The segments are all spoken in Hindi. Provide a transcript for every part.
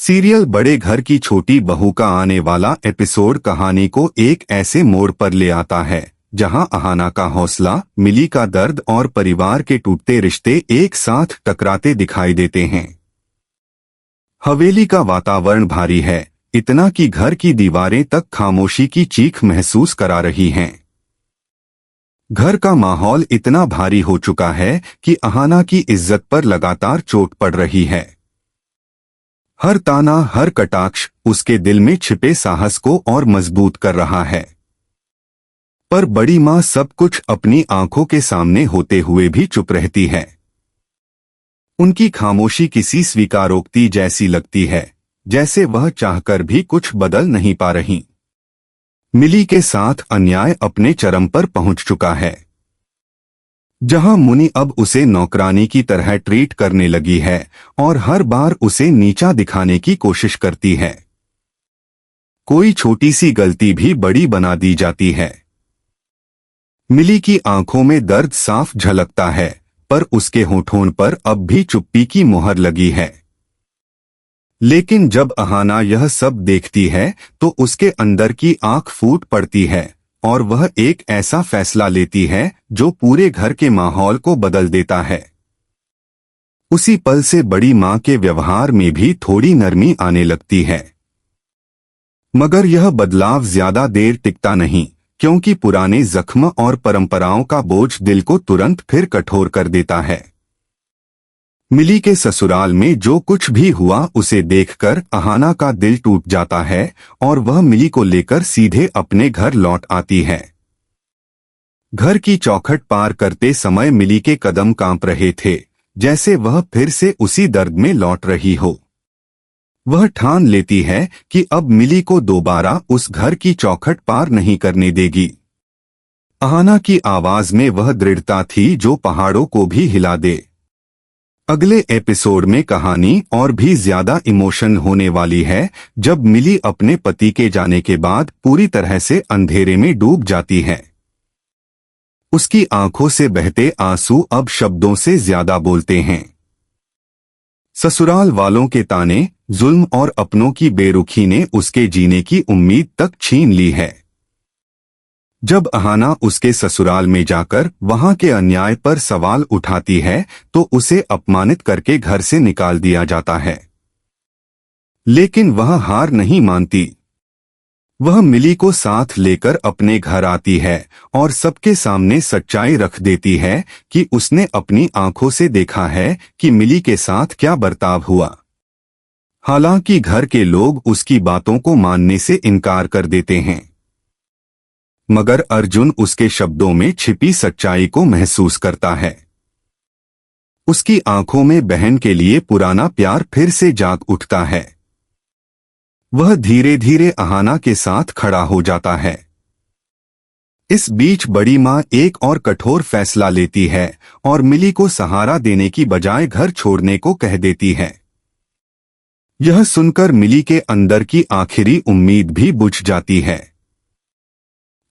सीरियल बड़े घर की छोटी बहू का आने वाला एपिसोड कहानी को एक ऐसे मोड़ पर ले आता है जहां अहाना का हौसला, मिली का दर्द और परिवार के टूटते रिश्ते एक साथ टकराते दिखाई देते हैं। हवेली का वातावरण भारी है, इतना कि घर की दीवारें तक खामोशी की चीख महसूस करा रही हैं। घर का माहौल इतना भारी हो चुका है कि अहाना की इज्जत पर लगातार चोट पड़ रही है। हर ताना, हर कटाक्ष उसके दिल में छिपे साहस को और मजबूत कर रहा है। पर बड़ी माँ सब कुछ अपनी आंखों के सामने होते हुए भी चुप रहती है। उनकी खामोशी किसी स्वीकारोक्ति जैसी लगती है, जैसे वह चाहकर भी कुछ बदल नहीं पा रही। मिली के साथ अन्याय अपने चरम पर पहुंच चुका है। जहां मुनि अब उसे नौकरानी की तरह ट्रीट करने लगी है और हर बार उसे नीचा दिखाने की कोशिश करती है। कोई छोटी सी गलती भी बड़ी बना दी जाती है। मिली की आंखों में दर्द साफ झलकता है, पर उसके होठों पर अब भी चुप्पी की मोहर लगी है। लेकिन जब अहाना यह सब देखती है तो उसके अंदर की आंख फूट पड़ती है और वह एक ऐसा फैसला लेती है जो पूरे घर के माहौल को बदल देता है। उसी पल से बड़ी माँ के व्यवहार में भी थोड़ी नरमी आने लगती है। मगर यह बदलाव ज्यादा देर टिकता नहीं, क्योंकि पुराने जख्म और परंपराओं का बोझ दिल को तुरंत फिर कठोर कर देता है। मिली के ससुराल में जो कुछ भी हुआ उसे देखकर अहाना का दिल टूट जाता है और वह मिली को लेकर सीधे अपने घर लौट आती है। घर की चौखट पार करते समय मिली के कदम कांप रहे थे, जैसे वह फिर से उसी दर्द में लौट रही हो। वह ठान लेती है कि अब मिली को दोबारा उस घर की चौखट पार नहीं करने देगी। अहाना की आवाज में वह दृढ़ता थी जो पहाड़ों को भी हिला दे। अगले एपिसोड में कहानी और भी ज्यादा इमोशन होने वाली है, जब मिली अपने पति के जाने के बाद पूरी तरह से अंधेरे में डूब जाती है। उसकी आंखों से बहते आंसू अब शब्दों से ज्यादा बोलते हैं। ससुराल वालों के ताने, जुल्म और अपनों की बेरुखी ने उसके जीने की उम्मीद तक छीन ली है। जब अहाना उसके ससुराल में जाकर वहां के अन्याय पर सवाल उठाती है तो उसे अपमानित करके घर से निकाल दिया जाता है। लेकिन वह हार नहीं मानती। वह मिली को साथ लेकर अपने घर आती है और सबके सामने सच्चाई रख देती है कि उसने अपनी आंखों से देखा है कि मिली के साथ क्या बर्ताव हुआ। हालांकि घर के लोग उसकी बातों को मानने से इनकार कर देते हैं, मगर अर्जुन उसके शब्दों में छिपी सच्चाई को महसूस करता है। उसकी आंखों में बहन के लिए पुराना प्यार फिर से जाग उठता है। वह धीरे धीरे अहाना के साथ खड़ा हो जाता है। इस बीच बड़ी माँ एक और कठोर फैसला लेती है और मिली को सहारा देने की बजाय घर छोड़ने को कह देती है। यह सुनकर मिली के अंदर की आखिरी उम्मीद भी बुझ जाती है।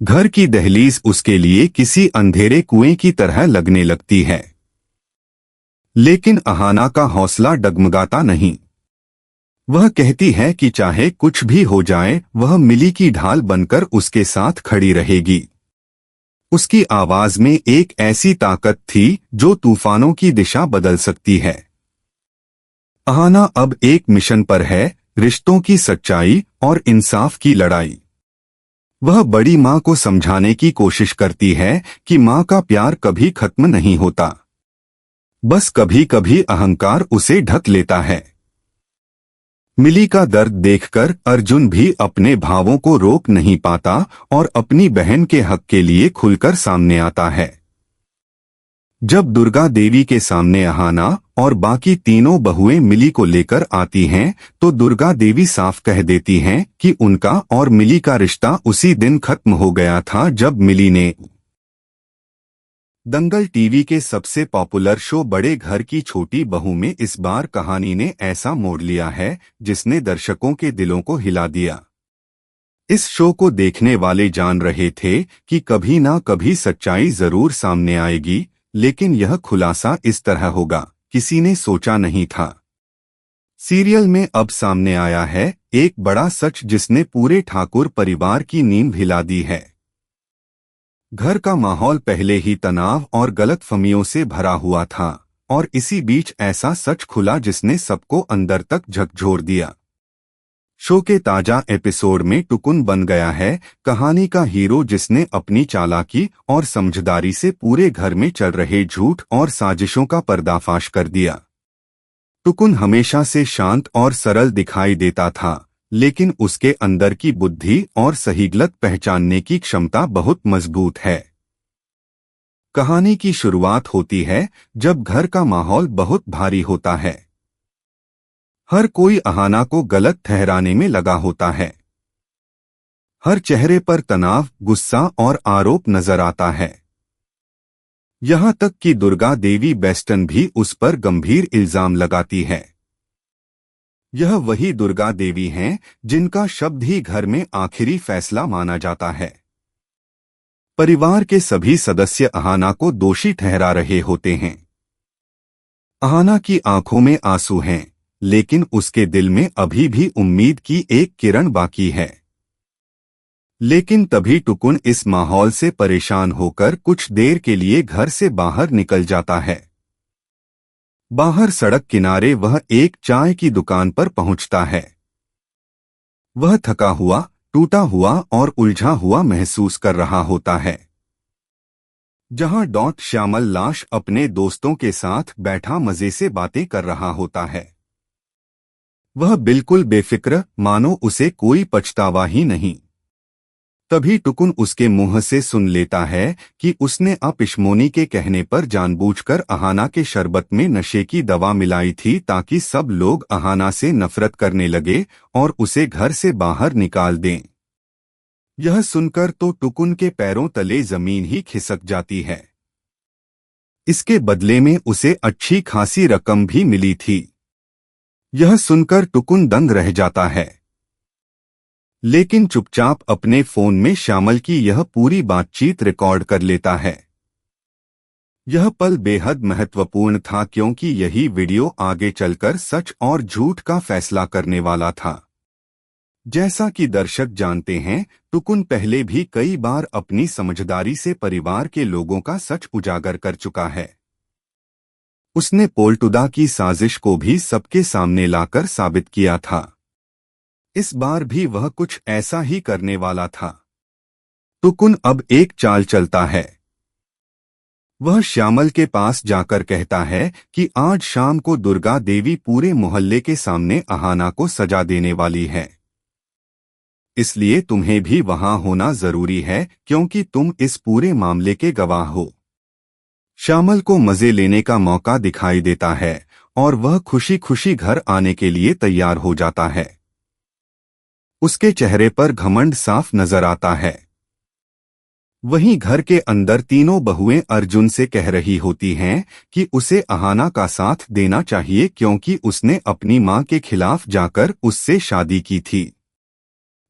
घर की दहलीज उसके लिए किसी अंधेरे कुएं की तरह लगने लगती है। लेकिन अहाना का हौसला डगमगाता नहीं। वह कहती है कि चाहे कुछ भी हो जाए, वह मिली की ढाल बनकर उसके साथ खड़ी रहेगी। उसकी आवाज में एक ऐसी ताकत थी जो तूफानों की दिशा बदल सकती है। अहाना अब एक मिशन पर है, रिश्तों की सच्चाई और इंसाफ की लड़ाई। वह बड़ी माँ को समझाने की कोशिश करती है कि माँ का प्यार कभी खत्म नहीं होता, बस कभी कभी अहंकार उसे ढक लेता है। मिली का दर्द देखकर अर्जुन भी अपने भावों को रोक नहीं पाता और अपनी बहन के हक के लिए खुलकर सामने आता है। जब दुर्गा देवी के सामने अहाना और बाकी तीनों बहुएं मिली को लेकर आती हैं, तो दुर्गा देवी साफ कह देती हैं कि उनका और मिली का रिश्ता उसी दिन खत्म हो गया था जब मिली ने दंगल टीवी के सबसे पॉपुलर शो बड़े घर की छोटी बहू में इस बार कहानी ने ऐसा मोड़ लिया है जिसने दर्शकों के दिलों को हिला दिया। इस शो को देखने वाले जान रहे थे कि कभी ना कभी सच्चाई जरूर सामने आएगी, लेकिन यह खुलासा इस तरह होगा, किसी ने सोचा नहीं था। सीरियल में अब सामने आया है एक बड़ा सच जिसने पूरे ठाकुर परिवार की नींद हिला दी है। घर का माहौल पहले ही तनाव और गलतफहमियों से भरा हुआ था और इसी बीच ऐसा सच खुला जिसने सबको अंदर तक झकझोर दिया। शो के ताजा एपिसोड में टुकुन बन गया है कहानी का हीरो जिसने अपनी चालाकी और समझदारी से पूरे घर में चल रहे झूठ और साजिशों का पर्दाफाश कर दिया। टुकुन हमेशा से शांत और सरल दिखाई देता था, लेकिन उसके अंदर की बुद्धि और सही गलत पहचानने की क्षमता बहुत मजबूत है। कहानी की शुरुआत होती है जब घर का माहौल बहुत भारी होता है। हर कोई अहाना को गलत ठहराने में लगा होता है। हर चेहरे पर तनाव, गुस्सा और आरोप नजर आता है। यहां तक कि दुर्गा देवी बेस्टन भी उस पर गंभीर इल्जाम लगाती है। यह वही दुर्गा देवी हैं जिनका शब्द ही घर में आखिरी फैसला माना जाता है। परिवार के सभी सदस्य अहाना को दोषी ठहरा रहे होते हैं। अहाना की आंखों में आंसू हैं, लेकिन उसके दिल में अभी भी उम्मीद की एक किरण बाकी है। लेकिन तभी टुकुन इस माहौल से परेशान होकर कुछ देर के लिए घर से बाहर निकल जाता है। बाहर सड़क किनारे वह एक चाय की दुकान पर पहुंचता है। वह थका हुआ, टूटा हुआ और उलझा हुआ महसूस कर रहा होता है। जहां डॉट श्यामल लाश अपने दोस्तों के साथ बैठा मजे से बातें कर रहा होता है। वह बिल्कुल बेफिक्र, मानो उसे कोई पछतावा ही नहीं। तभी टुकुन उसके मुंह से सुन लेता है कि उसने अपिशमोनी के कहने पर जानबूझकर अहाना के शरबत में नशे की दवा मिलाई थी ताकि सब लोग अहाना से नफरत करने लगे और उसे घर से बाहर निकाल दें। यह सुनकर तो टुकुन के पैरों तले जमीन ही खिसक जाती है। इसके बदले में उसे अच्छी खासी रकम भी मिली थी। यह सुनकर टुकुन दंग रह जाता है, लेकिन चुपचाप अपने फोन में श्यामल की यह पूरी बातचीत रिकॉर्ड कर लेता है। यह पल बेहद महत्वपूर्ण था क्योंकि यही वीडियो आगे चलकर सच और झूठ का फैसला करने वाला था। जैसा कि दर्शक जानते हैं, टुकुन पहले भी कई बार अपनी समझदारी से परिवार के लोगों का सच उजागर कर चुका है। उसने पोल्टुदा की साजिश को भी सबके सामने लाकर साबित किया था। इस बार भी वह कुछ ऐसा ही करने वाला था। टुकुन अब एक चाल चलता है। वह श्यामल के पास जाकर कहता है कि आज शाम को दुर्गा देवी पूरे मोहल्ले के सामने अहाना को सजा देने वाली है। इसलिए तुम्हें भी वहां होना जरूरी है क्योंकि तुम इस पूरे मामले के गवाह हो। श्यामल को मजे लेने का मौका दिखाई देता है और वह खुशी खुशी घर आने के लिए तैयार हो जाता है। उसके चेहरे पर घमंड साफ नजर आता है। वहीं घर के अंदर तीनों बहुएं अर्जुन से कह रही होती हैं कि उसे अहाना का साथ देना चाहिए क्योंकि उसने अपनी मां के खिलाफ जाकर उससे शादी की थी।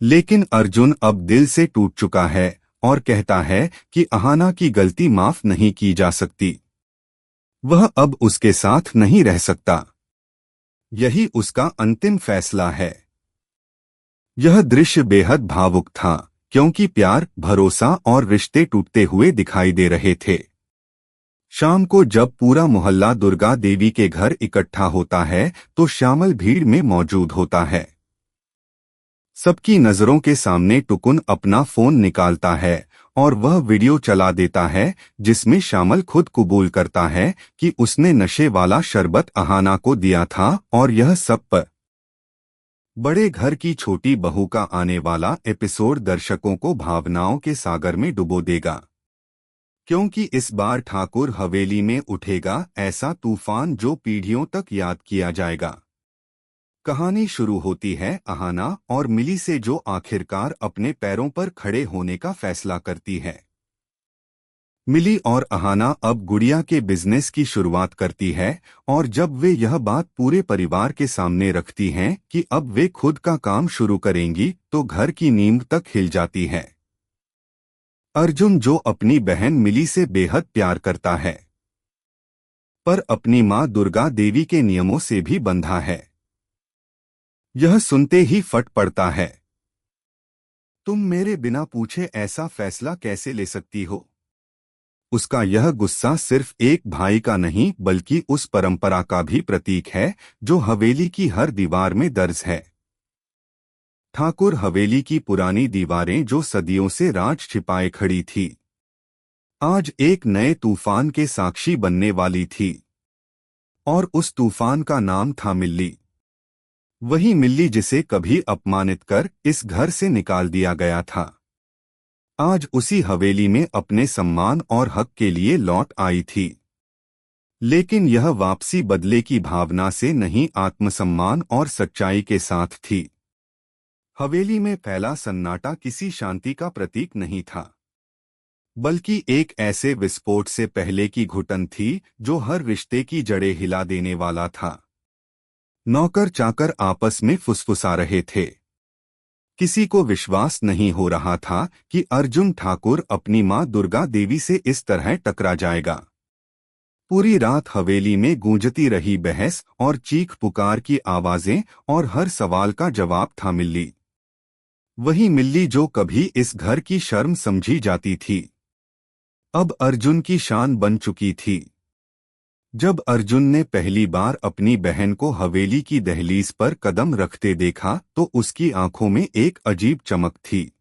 लेकिन अर्जुन अब दिल से टूट चुका है और कहता है कि अहाना की गलती माफ नहीं की जा सकती। वह अब उसके साथ नहीं रह सकता। यही उसका अंतिम फैसला है। यह दृश्य बेहद भावुक था क्योंकि प्यार, भरोसा और रिश्ते टूटते हुए दिखाई दे रहे थे। शाम को जब पूरा मोहल्ला दुर्गा देवी के घर इकट्ठा होता है तो श्यामल भीड़ में मौजूद होता है। सबकी नजरों के सामने टुकुन अपना फोन निकालता है और वह वीडियो चला देता है जिसमें श्यामल खुद कबूल करता है कि उसने नशे वाला शरबत अहाना को दिया था और यह सब पर बड़े घर की छोटी बहू का आने वाला एपिसोड दर्शकों को भावनाओं के सागर में डुबो देगा, क्योंकि इस बार ठाकुर हवेली में उठेगा ऐसा तूफान जो पीढ़ियों तक याद किया जाएगा। कहानी शुरू होती है अहाना और मिली से जो आखिरकार अपने पैरों पर खड़े होने का फैसला करती है। मिली और अहाना अब गुड़िया के बिजनेस की शुरुआत करती है और जब वे यह बात पूरे परिवार के सामने रखती हैं कि अब वे खुद का काम शुरू करेंगी तो घर की नींव तक हिल जाती है। अर्जुन जो अपनी बहन मिली से बेहद प्यार करता है, पर अपनी मां दुर्गा देवी के नियमों से भी बंधा है। यह सुनते ही फट पड़ता है। तुम मेरे बिना पूछे ऐसा फैसला कैसे ले सकती हो? उसका यह गुस्सा सिर्फ एक भाई का नहीं बल्कि उस परंपरा का भी प्रतीक है जो हवेली की हर दीवार में दर्ज है। ठाकुर हवेली की पुरानी दीवारें जो सदियों से राज छिपाए खड़ी थी, आज एक नए तूफान के साक्षी बनने वाली थी। और उस तूफान का नाम था मिल्ली। वही मिल्ली जिसे कभी अपमानित कर इस घर से निकाल दिया गया था, आज उसी हवेली में अपने सम्मान और हक के लिए लौट आई थी। लेकिन यह वापसी बदले की भावना से नहीं, आत्मसम्मान और सच्चाई के साथ थी। हवेली में फैला सन्नाटा किसी शांति का प्रतीक नहीं था, बल्कि एक ऐसे विस्फोट से पहले की घुटन थी जो हर रिश्ते की जड़ें हिला देने वाला था। नौकर चाकर आपस में फुसफुसा रहे थे। किसी को विश्वास नहीं हो रहा था कि अर्जुन ठाकुर अपनी मां दुर्गा देवी से इस तरह टकरा जाएगा। पूरी रात हवेली में गूंजती रही बहस और चीख पुकार की आवाजें, और हर सवाल का जवाब था मिल्ली। वही मिल्ली जो कभी इस घर की शर्म समझी जाती थी, अब अर्जुन की शान बन चुकी थी। जब अर्जुन ने पहली बार अपनी बहन को हवेली की दहलीज पर कदम रखते देखा तो उसकी आंखों में एक अजीब चमक थी।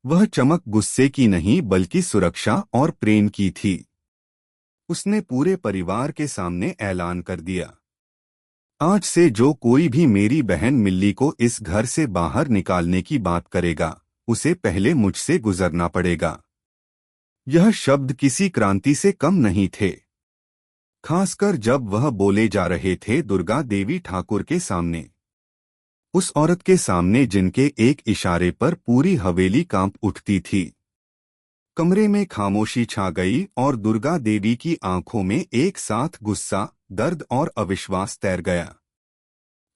वह चमक गुस्से की नहीं बल्कि सुरक्षा और प्रेम की थी। उसने पूरे परिवार के सामने ऐलान कर दिया, आज से जो कोई भी मेरी बहन मिल्ली को इस घर से बाहर निकालने की बात करेगा, उसे पहले मुझसे गुजरना पड़ेगा। यह शब्द किसी क्रांति से कम नहीं थे, खासकर जब वह बोले जा रहे थे दुर्गा देवी ठाकुर के सामने। उस औरत के सामने जिनके एक इशारे पर पूरी हवेली कांप उठती थी। कमरे में खामोशी छा गई और दुर्गा देवी की आंखों में एक साथ गुस्सा, दर्द और अविश्वास तैर गया।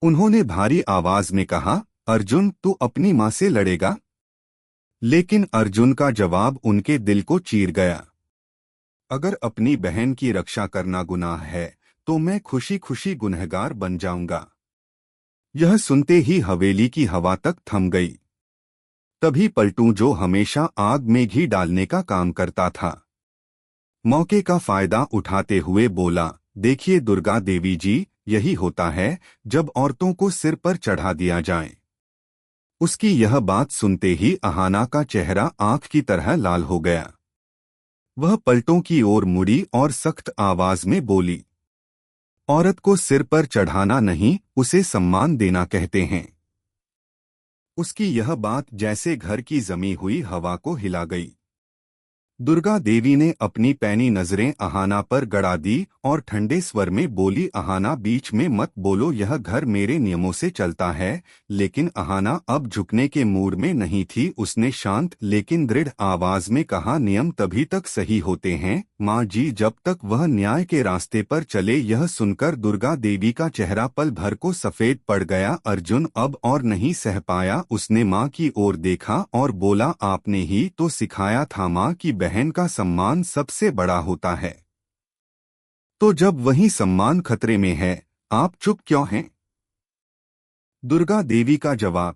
उन्होंने भारी आवाज में कहा, अर्जुन, तू अपनी मां से लड़ेगा? लेकिन अर्जुन का जवाब उनके दिल को चीर गया। अगर अपनी बहन की रक्षा करना गुनाह है तो मैं खुशी खुशी गुनहगार बन जाऊंगा। यह सुनते ही हवेली की हवा तक थम गई। तभी पलटू, जो हमेशा आग में घी डालने का काम करता था, मौके का फायदा उठाते हुए बोला, देखिए दुर्गा देवी जी, यही होता है जब औरतों को सिर पर चढ़ा दिया जाए। उसकी यह बात सुनते ही अहाना का चेहरा आंख की तरह लाल हो गया। वह पलटों की ओर मुड़ी और सख्त आवाज में बोली, औरत को सिर पर चढ़ाना नहीं, उसे सम्मान देना कहते हैं। उसकी यह बात जैसे घर की जमी हुई हवा को हिला गई। दुर्गा देवी ने अपनी पैनी नजरें अहाना पर गड़ा दी और ठंडे स्वर में बोली, अहाना, बीच में मत बोलो, यह घर मेरे नियमों से चलता है। लेकिन अहाना अब झुकने के मूड में नहीं थी। उसने शांत लेकिन दृढ़ आवाज में कहा, नियम तभी तक सही होते हैं माँ जी जब तक वह न्याय के रास्ते पर चले। यह सुनकर दुर्गा देवी का चेहरा पल भर को सफेद पड़ गया। अर्जुन अब और नहीं सह पाया। उसने माँ की ओर देखा और बोला, आपने ही तो सिखाया था माँ की बहन का सम्मान सबसे बड़ा होता है। तो जब वही सम्मान खतरे में है, आप चुप क्यों हैं? दुर्गा देवी का जवाब,